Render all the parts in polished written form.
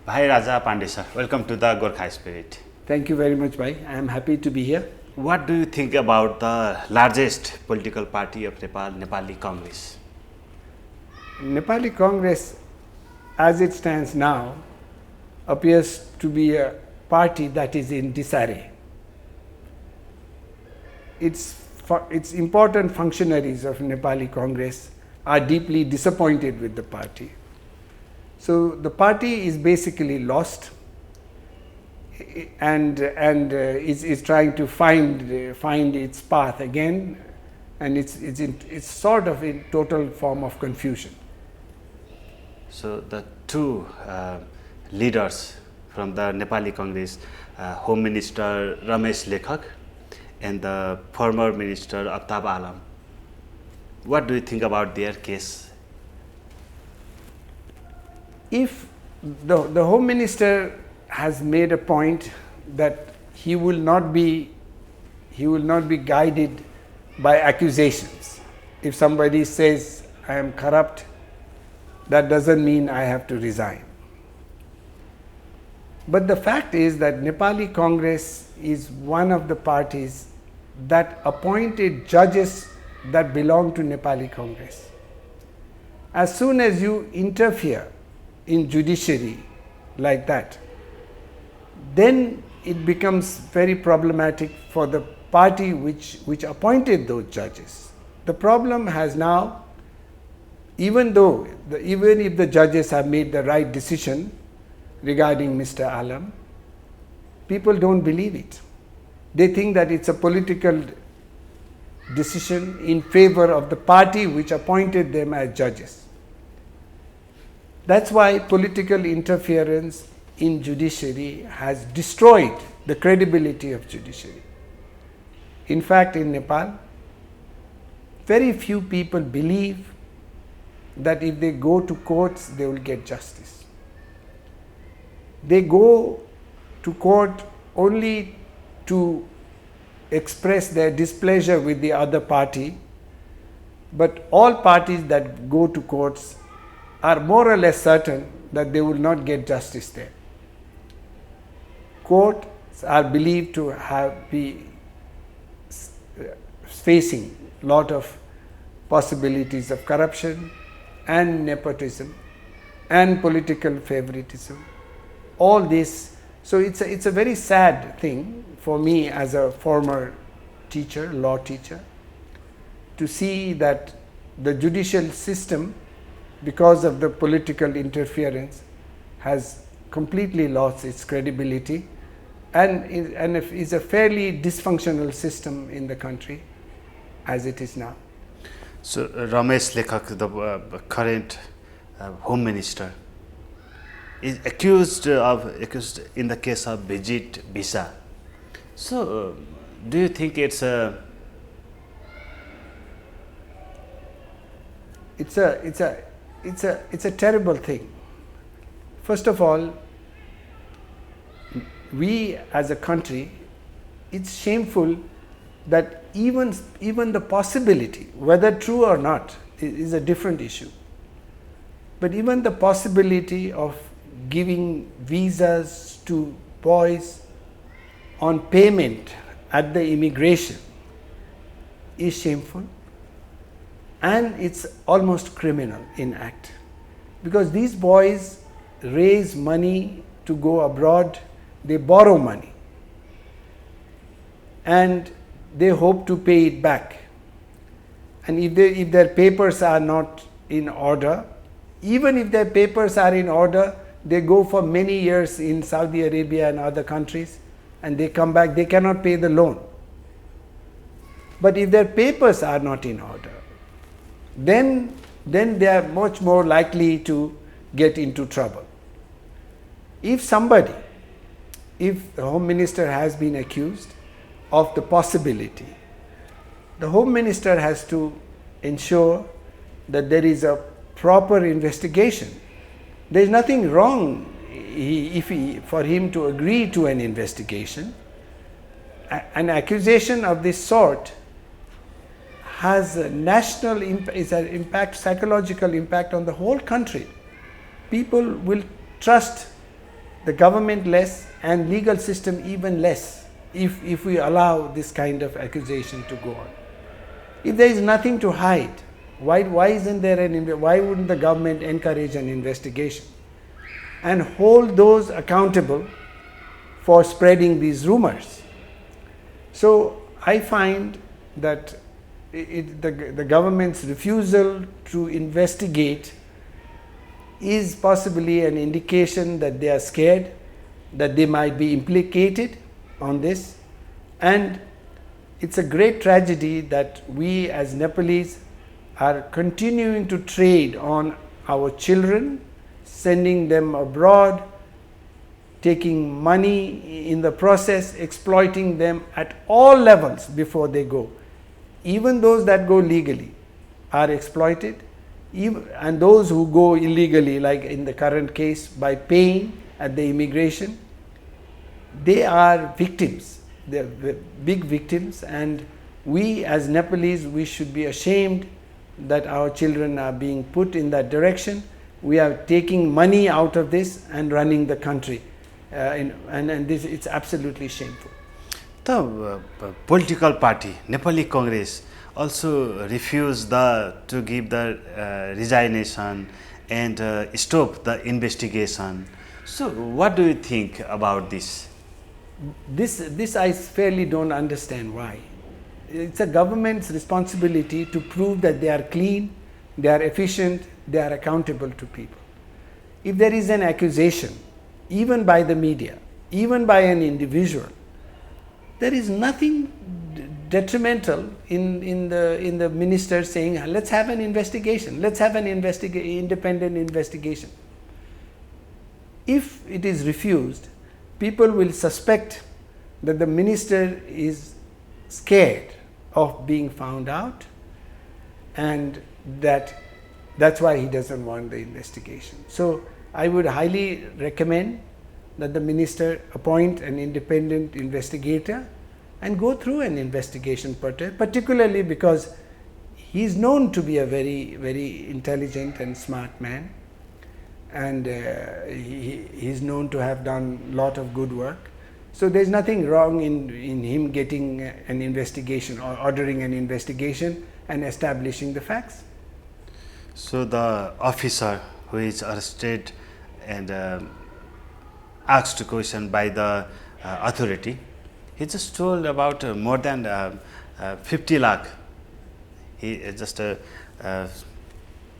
Bhairaja Pandey sir, welcome to the Gorkha Spirit. Thank you very much, Bhai. I am happy to be here. What do you think about the largest political party of Nepal, Nepali Congress? Nepali Congress, as it stands now, appears to be a party that is in disarray. Its important functionaries of Nepali Congress are deeply disappointed with the party. So the party is basically lost and is trying to find its path again, and it's sort of in total form of confusion. So the two leaders from the Nepali Congress, Home Minister Ramesh Lekhak and the former Minister Aftab Alam, what do you think about their case? If the Home Minister has made a point that he will not be guided by accusations. If somebody says I am corrupt, that doesn't mean I have to resign. But the fact is that Nepali Congress is one of the parties that appointed judges that belong to Nepali Congress. As soon as you interfere in judiciary like that, then it becomes very problematic for the party which appointed those judges. The problem has now, even if the judges have made the right decision regarding Mr. Alam, people don't believe it. They think that it's a political decision in favor of the party which appointed them as judges. That's why political interference in judiciary has destroyed the credibility of judiciary. In fact, in Nepal, very few people believe that if they go to courts, they will get justice. They go to court only to express their displeasure with the other party, but all parties that go to courts are more or less certain that they will not get justice there. Courts are believed to be facing a lot of possibilities of corruption and nepotism and political favoritism. All this, so it's a very sad thing for me as a former teacher, law teacher, to see that the judicial system, because of the political interference, has completely lost its credibility and is a fairly dysfunctional system in the country as it is now. So Ramesh Lekhak, the current Home Minister, is accused in the case of visit visa. So do you think it's a terrible thing? First of all, we as a country, it's shameful that even the possibility, whether true or not, is a different issue. But even the possibility of giving visas to boys on payment at the immigration is shameful, and it's almost criminal in act, because these boys raise money to go abroad, they borrow money and they hope to pay it back, and if their papers are not in order, even if their papers are in order, they go for many years in Saudi Arabia and other countries, and they come back, they cannot pay the loan. But if their papers are not in order, then they are much more likely to get into trouble. If the Home Minister has been accused of the possibility, the Home Minister has to ensure that there is a proper investigation. There is nothing wrong for him to agree to an investigation. An accusation of this sort has a national impact, psychological impact on the whole country. People will trust the government less, and legal system even less, if we allow this kind of accusation to go on. If there is nothing to hide, why isn't there why wouldn't the government encourage an investigation and hold those accountable for spreading these rumors? So I find that the government's refusal to investigate is possibly an indication that they are scared, that they might be implicated on this, and it's a great tragedy that we as Nepalese are continuing to trade on our children, sending them abroad, taking money in the process, exploiting them at all levels before they go. Even those that go legally are exploited, and those who go illegally, like in the current case, by paying at the immigration, they are victims. They are big victims, and we as Nepalese, we should be ashamed that our children are being put in that direction. We are taking money out of this and running the country, and this, it's absolutely shameful. The political party, Nepali Congress, also refused to give the resignation and stop the investigation. So what do you think about this? This I fairly don't understand why. It's a government's responsibility to prove that they are clean, they are efficient, they are accountable to people. If there is an accusation, even by the media, even by an individual, there is nothing detrimental in the minister saying, let's have an investigation, let's have an independent investigation. If it is refused, people will suspect that the minister is scared of being found out, and that's why he doesn't want the investigation. So I would highly recommend that the minister appoint an independent investigator and go through an investigation, particularly because he is known to be a very, very intelligent and smart man, and he is known to have done a lot of good work. So there is nothing wrong in him getting an investigation or ordering an investigation and establishing the facts. So the officer who is arrested and asked a question by the authority, he just told about more than 50 lakh. He just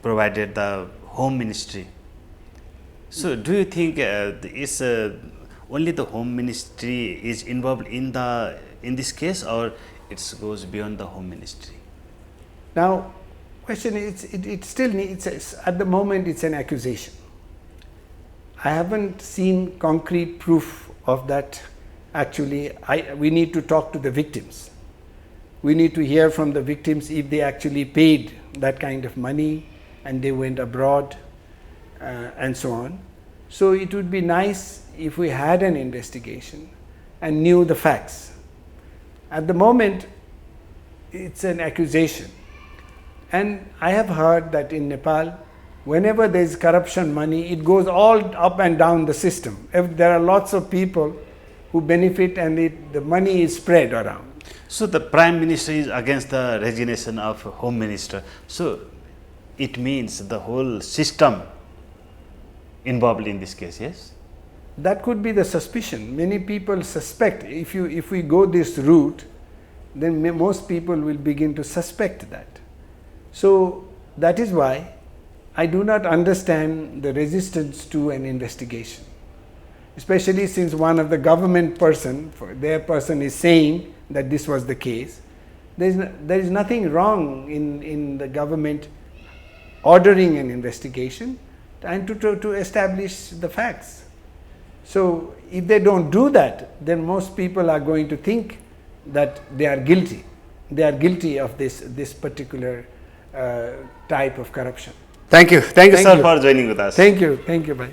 provided the home ministry. So do you think it's only the home ministry is involved in this case, or it goes beyond the home ministry? Now, question is, it still needs, at the moment it's an accusation. I haven't seen concrete proof of that. Actually, we need to talk to the victims. We need to hear from the victims if they actually paid that kind of money and they went abroad and so on. So it would be nice if we had an investigation and knew the facts. At the moment, it's an accusation. And I have heard that in Nepal, whenever there is corruption money, it goes all up and down the system. If there are lots of people who benefit, and the money is spread around. So the Prime Minister is against the resignation of Home Minister. So it means the whole system involved in this case, yes? That could be the suspicion. Many people suspect, if we go this route, then most people will begin to suspect that. So that is why I do not understand the resistance to an investigation, especially since one of the government their person is saying that this was the case. There is nothing wrong in the government ordering an investigation and to establish the facts. So if they don't do that, then most people are going to think that they are guilty. They are guilty of this particular type of corruption. Thank you, sir, for joining with us. Thank you, bhai. Thank you, bhai.